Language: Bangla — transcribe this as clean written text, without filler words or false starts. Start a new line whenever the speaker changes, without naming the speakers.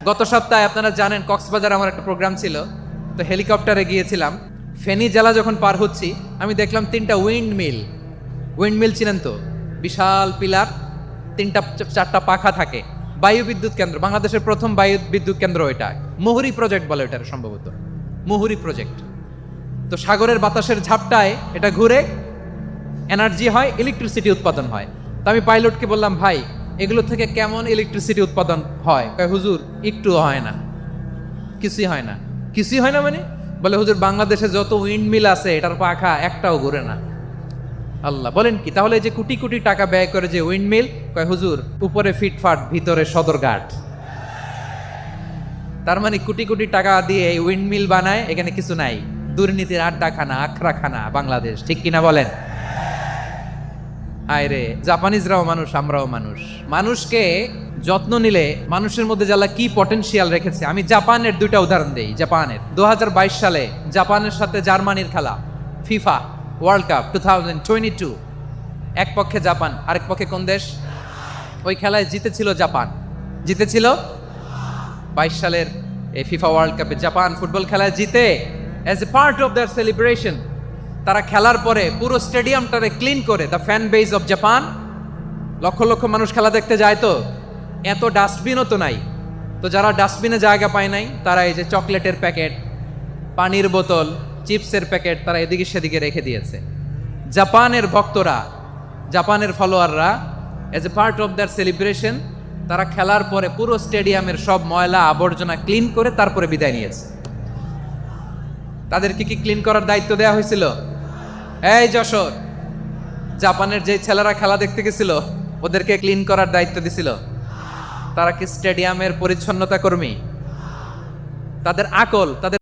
গত সপ্তাহে আপনারা জানেন কক্সবাজার আমার একটা প্রোগ্রাম ছিল, তো হেলিকপ্টারে গিয়েছিলাম। ফেনী জেলা যখন পার হচ্ছি আমি দেখলাম 3টা উইন্ড মিল চিনেন তো, বিশাল পিলার, 3টা 4টা পাখা থাকে, বায়ু বিদ্যুৎ কেন্দ্র, বাংলাদেশের প্রথম বায়ু বিদ্যুৎ কেন্দ্র এটা, মুহুরী প্রজেক্ট বলে এটার সম্ভবত, মুহুরী প্রজেক্ট। তো সাগরের বাতাসের ঝাপটায় এটা ঘুরে এনার্জি হয়, ইলেকট্রিসিটি উৎপাদন হয়। তো আমি পাইলটকে বললাম, ভাই এগুলো থেকে কেমন ইলেকট্রিসিটি উৎপাদন হয়? কয় হুজুর একটু হয় না, কিছুই হয় না। কিছুই হয় না মানে? বলে হুজুর বাংলাদেশে যত উইন্ড মিল আছে এটার পাখা একটাও ঘুরে না। আল্লাহ, বলেন কি? তাহলে যে কোটি কোটি টাকা ব্যয় করে যে উইন্ড মিল, কয় হুজুর উপরে ফিটফাট ভিতরে সদরঘাট। তার মানে কোটি কোটি টাকা দিয়ে এই উইন্ড মিল বানায়, এখানে কিছু নাই। দুর্নীতির আড্ডাখানা, আখড়াখানা বাংলাদেশ, ঠিক কিনা বলেন? আয়রে, জাপানিজরাও মানুষ, আমরাও মানুষ। মানুষকে যত্ন নিলে মানুষের মধ্যে যারা কি পটেনশিয়াল রেখেছে। আমি জাপানের 2টা উদাহরণ দেই। জাপানের 2022 সালে জাপানের সাথে জার্মানির খেলা, ফিফা ওয়ার্ল্ড কাপ 2022, এক পক্ষে জাপান, আরেক পক্ষে কোন দেশ? ওই খেলায় জিতেছিল জাপান, জিতেছিল 22 সালের এই ফিফা ওয়ার্ল্ড কাপে জাপান ফুটবল খেলায় জিতে। As a part of their celebration তারা খেলার পরে পুরো স্টেডিয়ামটারে ক্লিন করে, the fan base of Japan, lakh lakh মানুষ খেলা দেখতে যায়, তো এত ডাস্টবিনও তো নাই। তো যারা ডাস্টবিনে জায়গা পায় নাই, তারা এই যে চকলেটের প্যাকেট, পানির বোতল, চিপসের প্যাকেট তারা এদিকে সেদিকে রেখে দিয়েছে। জাপানের ভক্তরা, জাপানের ফলোয়াররা, as a part of their celebration তারা খেলার পরে পুরো স্টেডিয়ামের সব ময়লা আবর্জনা ক্লিন করে তারপরে বিদায় নিয়েছে। তাদেরকে কি ক্লিন করার দায়িত্ব দেওয়া হয়েছিল? এই যশোর, জাপানের যে ছেলেরা খেলা দেখতে গেছিল ওদেরকে ক্লিন করার দায়িত্ব দিছিল? তারা কি স্টেডিয়ামের পরিচ্ছন্নতা কর্মী? তাদের আকল, তাদের